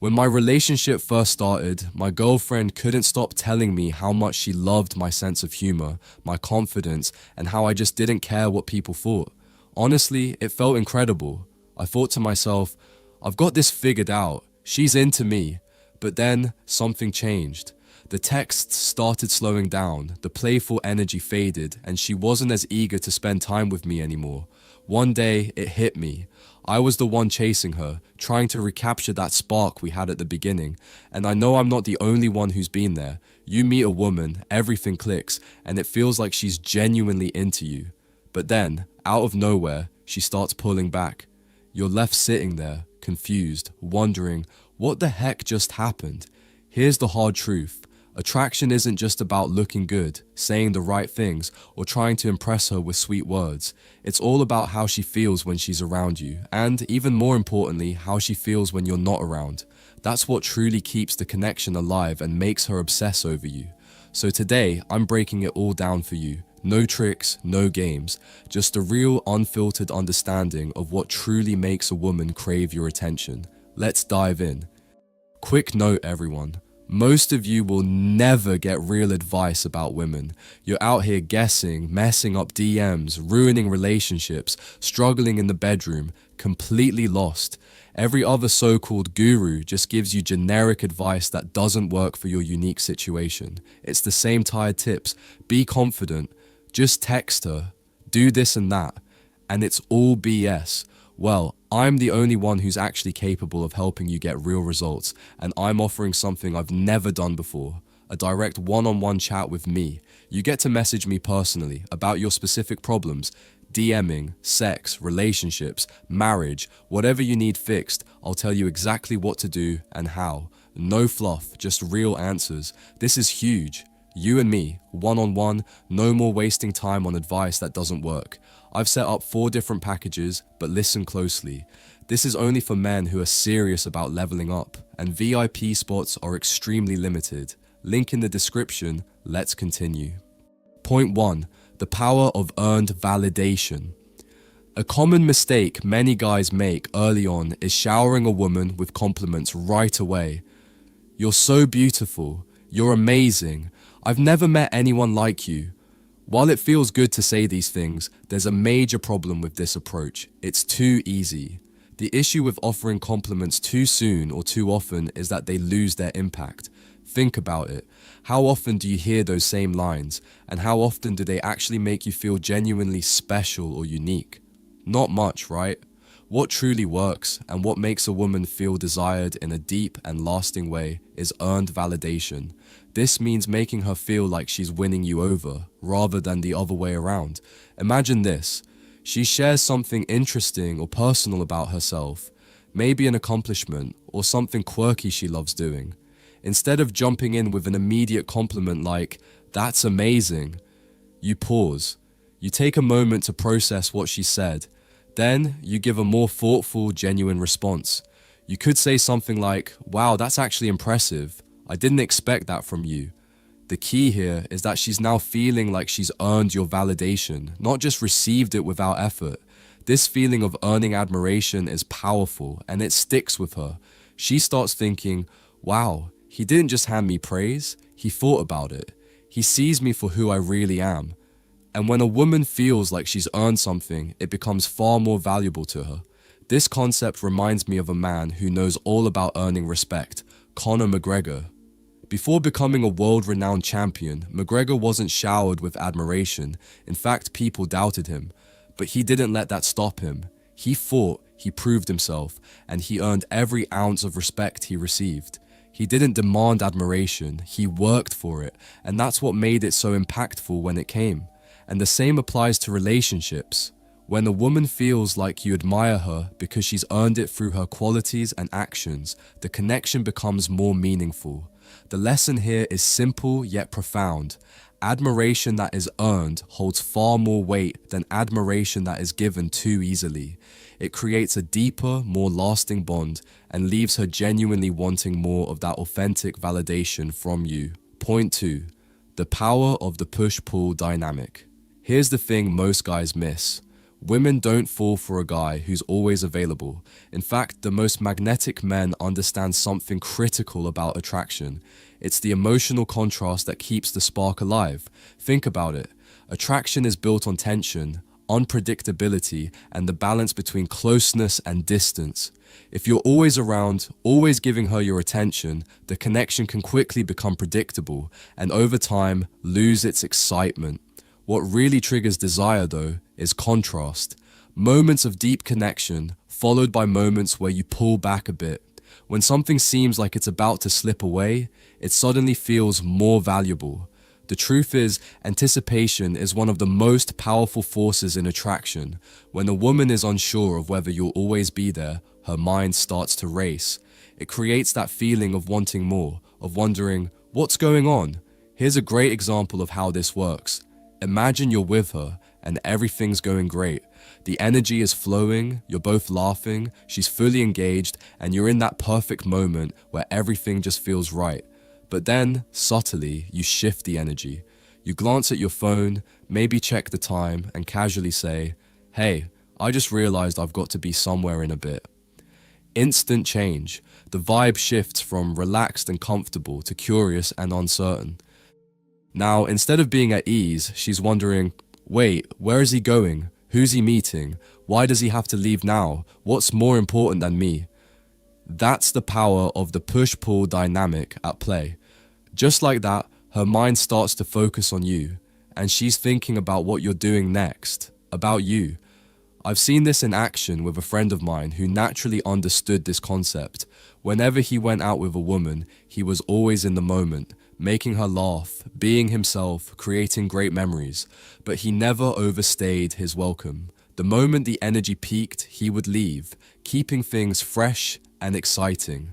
When my relationship first started, my girlfriend couldn't stop telling me how much she loved my sense of humor, my confidence, and how I just didn't care what people thought. Honestly, it felt incredible. I thought to myself, I've got this figured out. She's into me. But then something changed. The texts started slowing down, the playful energy faded, and she wasn't as eager to spend time with me anymore. One day, it hit me. I was the one chasing her, trying to recapture that spark we had at the beginning. And I know I'm not the only one who's been there. You meet a woman, everything clicks, and it feels like she's genuinely into you. But then, out of nowhere, she starts pulling back. You're left sitting there, confused, wondering, what the heck just happened? Here's the hard truth. Attraction isn't just about looking good, saying the right things, or trying to impress her with sweet words. It's all about how she feels when she's around you, and even more importantly, how she feels when you're not around. That's what truly keeps the connection alive and makes her obsess over you. So today, I'm breaking it all down for you. No tricks, no games, just a real unfiltered understanding of what truly makes a woman crave your attention. Let's dive in. Quick note, everyone. Most of you will never get real advice about women. You're out here guessing, messing up DMs, ruining relationships, struggling in the bedroom, completely lost. Every other so-called guru just gives you generic advice that doesn't work for your unique situation. It's the same tired tips. Be confident. Just text her. Do this and that. And it's all BS. Well, I'm the only one who's actually capable of helping you get real results, and I'm offering something I've never done before, a direct one-on-one chat with me. You get to message me personally about your specific problems, DMing, sex, relationships, marriage, whatever you need fixed. I'll tell you exactly what to do and how. No fluff, just real answers. This is huge. You and me, one-on-one, no more wasting time on advice that doesn't work. I've set up 4 different packages, but listen closely. This is only for men who are serious about leveling up, and VIP spots are extremely limited. Link in the description. Let's continue. Point 1. The power of earned validation. A common mistake many guys make early on is showering a woman with compliments right away. You're so beautiful. You're amazing. I've never met anyone like you. While it feels good to say these things, there's a major problem with this approach. It's too easy. The issue with offering compliments too soon or too often is that they lose their impact. Think about it. How often do you hear those same lines? And how often do they actually make you feel genuinely special or unique? Not much, right? What truly works and what makes a woman feel desired in a deep and lasting way is earned validation. This means making her feel like she's winning you over, rather than the other way around. Imagine this. She shares something interesting or personal about herself, maybe an accomplishment or something quirky she loves doing. Instead of jumping in with an immediate compliment like, "That's amazing," you pause. You take a moment to process what she said. Then you give a more thoughtful, genuine response. You could say something like, "Wow, that's actually impressive. I didn't expect that from you." The key here is that she's now feeling like she's earned your validation, not just received it without effort. This feeling of earning admiration is powerful, and it sticks with her. She starts thinking, "Wow, he didn't just hand me praise, he thought about it. He sees me for who I really am." And when a woman feels like she's earned something, it becomes far more valuable to her. This concept reminds me of a man who knows all about earning respect, Conor McGregor. Before becoming a world-renowned champion, McGregor wasn't showered with admiration. In fact, people doubted him. But he didn't let that stop him. He fought, he proved himself, and he earned every ounce of respect he received. He didn't demand admiration, he worked for it, and that's what made it so impactful when it came. And the same applies to relationships. When a woman feels like you admire her because she's earned it through her qualities and actions, the connection becomes more meaningful. The lesson here is simple yet profound. Admiration that is earned holds far more weight than admiration that is given too easily. It creates a deeper, more lasting bond and leaves her genuinely wanting more of that authentic validation from you. Point 2. The power of the push-pull dynamic. Here's the thing most guys miss. Women don't fall for a guy who's always available. In fact, the most magnetic men understand something critical about attraction. It's the emotional contrast that keeps the spark alive. Think about it. Attraction is built on tension, unpredictability, and the balance between closeness and distance. If you're always around, always giving her your attention, the connection can quickly become predictable and over time lose its excitement. What really triggers desire, though, is contrast. Moments of deep connection, followed by moments where you pull back a bit. When something seems like it's about to slip away, it suddenly feels more valuable. The truth is, anticipation is one of the most powerful forces in attraction. When a woman is unsure of whether you'll always be there, her mind starts to race. It creates that feeling of wanting more, of wondering, what's going on? Here's a great example of how this works. Imagine you're with her and everything's going great. The energy is flowing, you're both laughing, she's fully engaged, and you're in that perfect moment where everything just feels right. But then, subtly, you shift the energy. You glance at your phone, maybe check the time, and casually say, "Hey, I just realized I've got to be somewhere in a bit." Instant change. The vibe shifts from relaxed and comfortable to curious and uncertain. Now, instead of being at ease, she's wondering, wait, where is he going? Who's he meeting? Why does he have to leave now? What's more important than me? That's the power of the push-pull dynamic at play. Just like that, her mind starts to focus on you, and she's thinking about what you're doing next, about you. I've seen this in action with a friend of mine who naturally understood this concept. Whenever he went out with a woman, he was always in the moment, making her laugh, being himself, creating great memories, but he never overstayed his welcome. The moment the energy peaked, he would leave, keeping things fresh and exciting.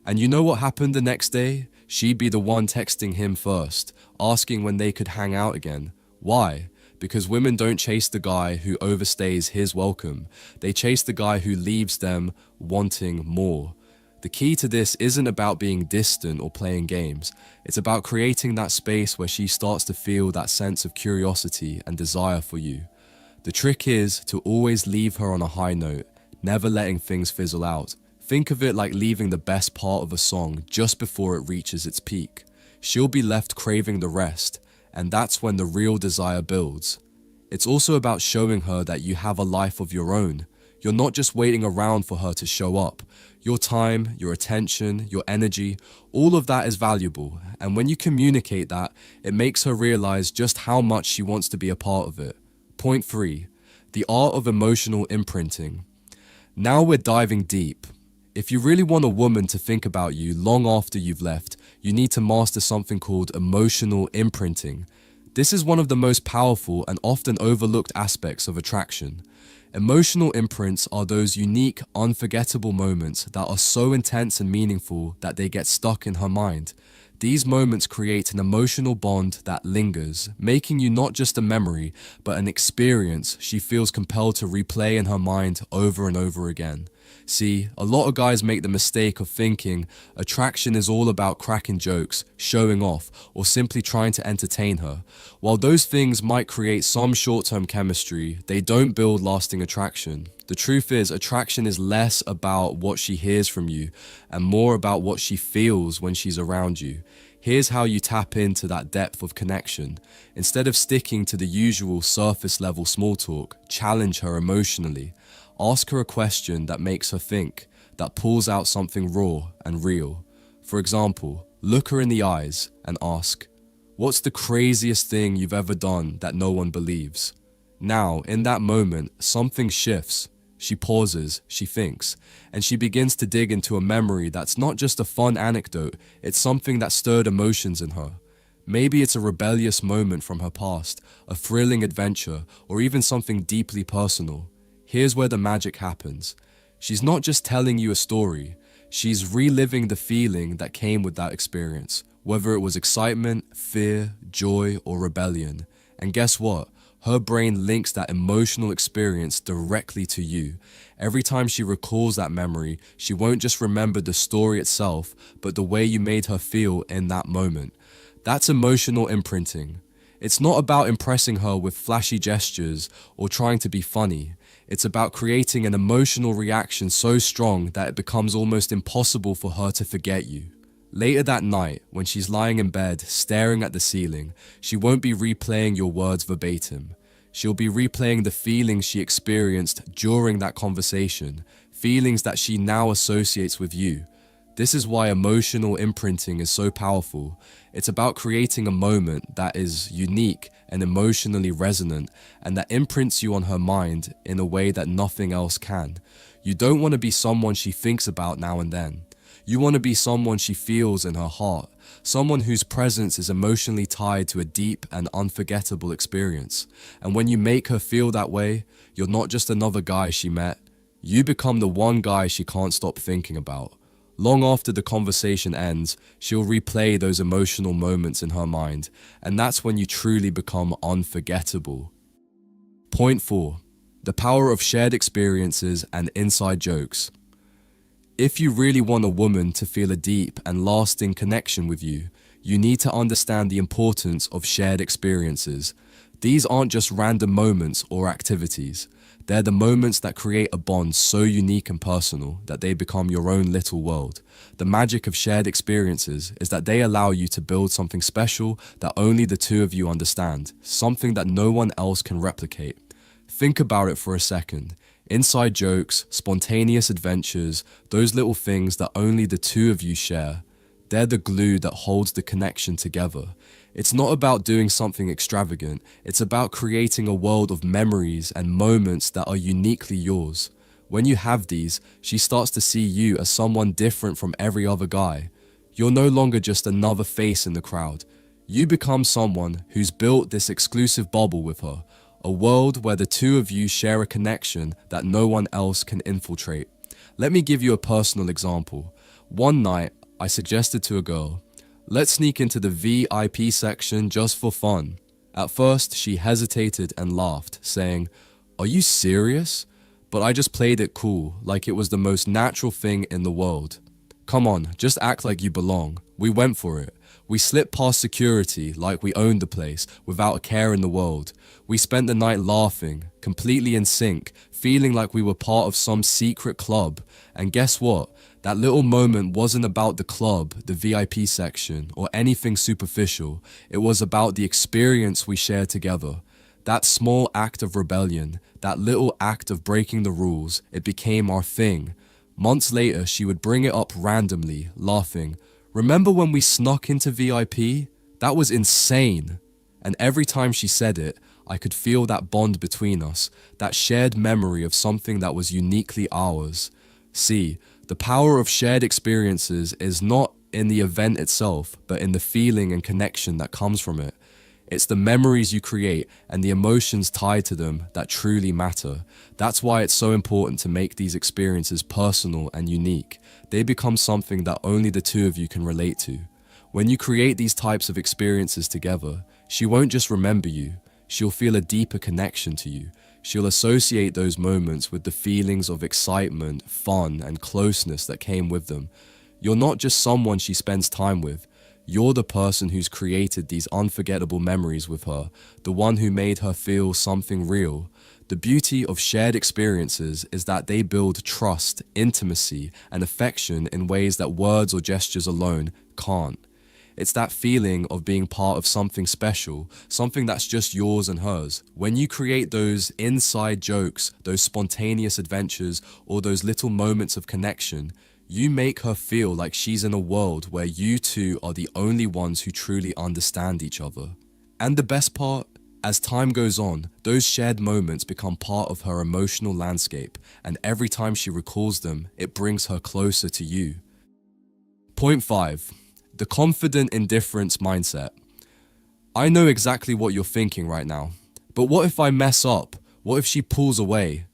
And you know what happened the next day? She'd be the one texting him first, asking when they could hang out again. Why? Because women don't chase the guy who overstays his welcome. They chase the guy who leaves them wanting more. The key to this isn't about being distant or playing games. It's about creating that space where she starts to feel that sense of curiosity and desire for you. The trick is to always leave her on a high note, never letting things fizzle out. Think of it like leaving the best part of a song just before it reaches its peak. She'll be left craving the rest, and that's when the real desire builds. It's also about showing her that you have a life of your own. You're not just waiting around for her to show up. Your time, your attention, your energy, all of that is valuable, and when you communicate that, it makes her realize just how much she wants to be a part of it. Point 3. The art of emotional imprinting. Now we're diving deep. If you really want a woman to think about you long after you've left, you need to master something called emotional imprinting. This is one of the most powerful and often overlooked aspects of attraction. Emotional imprints are those unique, unforgettable moments that are so intense and meaningful that they get stuck in her mind. These moments create an emotional bond that lingers, making you not just a memory, but an experience she feels compelled to replay in her mind over and over again. See, a lot of guys make the mistake of thinking attraction is all about cracking jokes, showing off, or simply trying to entertain her. While those things might create some short-term chemistry, they don't build lasting attraction. The truth is, attraction is less about what she hears from you and more about what she feels when she's around you. Here's how you tap into that depth of connection. Instead of sticking to the usual surface level small talk, challenge her emotionally. Ask her a question that makes her think, that pulls out something raw and real. For example, look her in the eyes and ask, "What's the craziest thing you've ever done that no one believes?" Now, in that moment, something shifts. She pauses, she thinks, and she begins to dig into a memory that's not just a fun anecdote, it's something that stirred emotions in her. Maybe it's a rebellious moment from her past, a thrilling adventure, or even something deeply personal. Here's where the magic happens. She's not just telling you a story, she's reliving the feeling that came with that experience, whether it was excitement, fear, joy, or rebellion. And guess what? Her brain links that emotional experience directly to you. Every time she recalls that memory, she won't just remember the story itself, but the way you made her feel in that moment. That's emotional imprinting. It's not about impressing her with flashy gestures or trying to be funny. It's about creating an emotional reaction so strong that it becomes almost impossible for her to forget you. Later that night, when she's lying in bed, staring at the ceiling, she won't be replaying your words verbatim. She'll be replaying the feelings she experienced during that conversation, feelings that she now associates with you. This is why emotional imprinting is so powerful. It's about creating a moment that is unique and emotionally resonant, and that imprints you on her mind in a way that nothing else can. You don't want to be someone she thinks about now and then. You want to be someone she feels in her heart, someone whose presence is emotionally tied to a deep and unforgettable experience. And when you make her feel that way, you're not just another guy she met. You become the one guy she can't stop thinking about. Long after the conversation ends, she'll replay those emotional moments in her mind, and that's when you truly become unforgettable. Point 4. The power of shared experiences and inside jokes. If you really want a woman to feel a deep and lasting connection with you, you need to understand the importance of shared experiences. These aren't just random moments or activities. They're the moments that create a bond so unique and personal that they become your own little world. The magic of shared experiences is that they allow you to build something special that only the two of you understand, something that no one else can replicate. Think about it for a second. Inside jokes, spontaneous adventures, those little things that only the two of you share, they're the glue that holds the connection together. It's not about doing something extravagant, it's about creating a world of memories and moments that are uniquely yours. When you have these, she starts to see you as someone different from every other guy. You're no longer just another face in the crowd. You become someone who's built this exclusive bubble with her. A world where the two of you share a connection that no one else can infiltrate. Let me give you a personal example. One night, I suggested to a girl, let's sneak into the VIP section just for fun. At first, she hesitated and laughed, saying, "Are you serious?" But I just played it cool, like it was the most natural thing in the world. "Come on, just act like you belong." We went for it. We slipped past security like we owned the place, without a care in the world. We spent the night laughing, completely in sync, feeling like we were part of some secret club. And guess what? That little moment wasn't about the club, the VIP section, or anything superficial. It was about the experience we shared together. That small act of rebellion, that little act of breaking the rules, it became our thing. Months later, she would bring it up randomly, laughing. "Remember when we snuck into VIP? That was insane." And every time she said it, I could feel that bond between us, that shared memory of something that was uniquely ours. See, the power of shared experiences is not in the event itself, but in the feeling and connection that comes from it. It's the memories you create and the emotions tied to them that truly matter. That's why it's so important to make these experiences personal and unique. They become something that only the two of you can relate to. When you create these types of experiences together, she won't just remember you, she'll feel a deeper connection to you. She'll associate those moments with the feelings of excitement, fun, and closeness that came with them. You're not just someone she spends time with. You're the person who's created these unforgettable memories with her, the one who made her feel something real. The beauty of shared experiences is that they build trust, intimacy, and affection in ways that words or gestures alone can't. It's that feeling of being part of something special, something that's just yours and hers. When you create those inside jokes, those spontaneous adventures, or those little moments of connection, you make her feel like she's in a world where you two are the only ones who truly understand each other. And the best part? As time goes on, those shared moments become part of her emotional landscape, and every time she recalls them, it brings her closer to you. Point 5. The confident indifference mindset. I know exactly what you're thinking right now, but what if I mess up? What if she pulls away?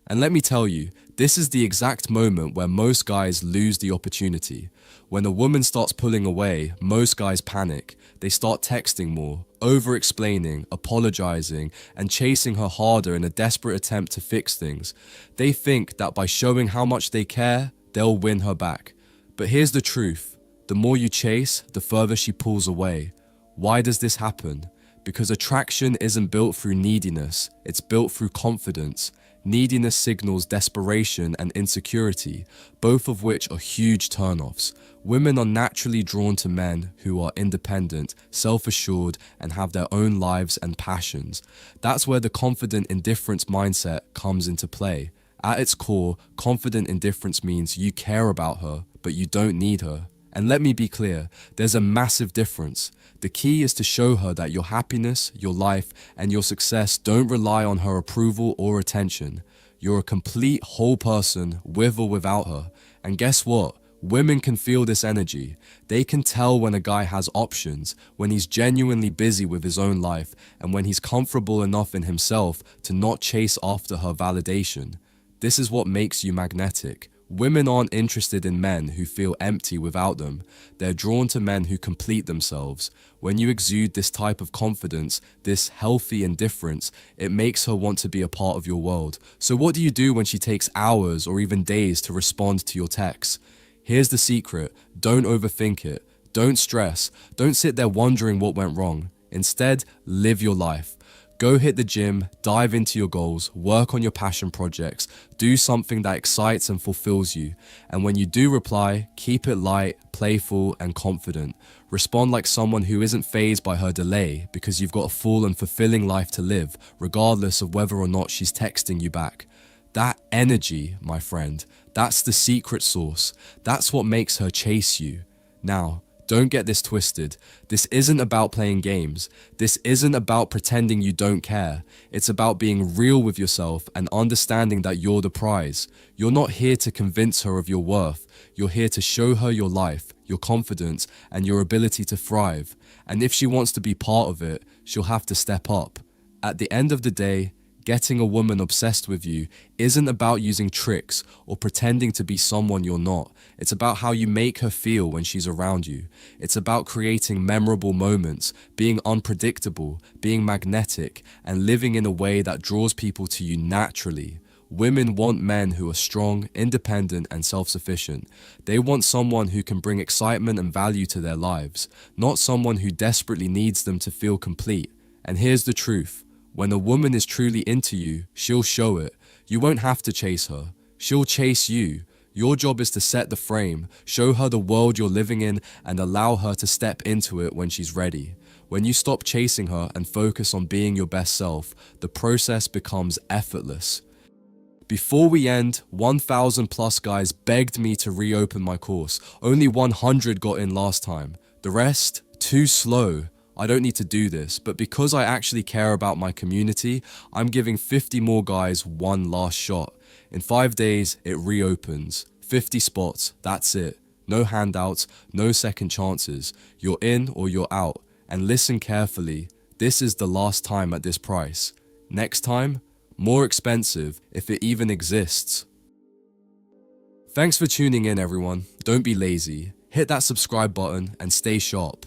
And let me tell you, this is the exact moment where most guys lose the opportunity. When a woman starts pulling away, most guys panic. They start texting more, over-explaining, apologizing, and chasing her harder in a desperate attempt to fix things. They think that by showing how much they care, they'll win her back. But here's the truth. The more you chase, the further she pulls away. Why does this happen? Because attraction isn't built through neediness, it's built through confidence. Neediness signals desperation and insecurity, both of which are huge turnoffs. Women are naturally drawn to men who are independent, self-assured, and have their own lives and passions. That's where the confident indifference mindset comes into play. At its core, confident indifference means you care about her, but you don't need her. And let me be clear, there's a massive difference. The key is to show her that your happiness, your life, and your success don't rely on her approval or attention. You're a complete whole person with or without her. And guess what? Women can feel this energy. They can tell when a guy has options, when he's genuinely busy with his own life, and when he's comfortable enough in himself to not chase after her validation. This is what makes you magnetic. Women aren't interested in men who feel empty without them. They're drawn to men who complete themselves. When you exude this type of confidence, this healthy indifference, it makes her want to be a part of your world. So what do you do when she takes hours or even days to respond to your texts? Here's the secret. Don't overthink it. Don't stress. Don't sit there wondering what went wrong. Instead, live your life. Go hit the gym, dive into your goals, work on your passion projects, do something that excites and fulfills you. And when you do reply, keep it light, playful, and confident. Respond like someone who isn't fazed by her delay because you've got a full and fulfilling life to live, regardless of whether or not she's texting you back. That energy, my friend, that's the secret sauce. That's what makes her chase you. Now, don't get this twisted. This isn't about playing games. This isn't about pretending you don't care. It's about being real with yourself and understanding that you're the prize. You're not here to convince her of your worth. You're here to show her your life, your confidence, and your ability to thrive. And if she wants to be part of it, she'll have to step up. At the end of the day, getting a woman obsessed with you isn't about using tricks or pretending to be someone you're not. It's about how you make her feel when she's around you. It's about creating memorable moments, being unpredictable, being magnetic, and living in a way that draws people to you naturally. Women want men who are strong, independent, and self-sufficient. They want someone who can bring excitement and value to their lives, not someone who desperately needs them to feel complete. And here's the truth. When a woman is truly into you, she'll show it. You won't have to chase her. She'll chase you. Your job is to set the frame, show her the world you're living in, and allow her to step into it when she's ready. When you stop chasing her and focus on being your best self, the process becomes effortless. Before we end, 1,000 plus guys begged me to reopen my course. Only 100 got in last time. The rest, too slow. I don't need to do this, but because I actually care about my community, I'm giving 50 more guys one last shot. In 5 days, it reopens. 50 spots, that's it. No handouts, no second chances. You're in or you're out. And listen carefully, this is the last time at this price. Next time, more expensive if it even exists. Thanks for tuning in, everyone. Don't be lazy. Hit that subscribe button and stay sharp.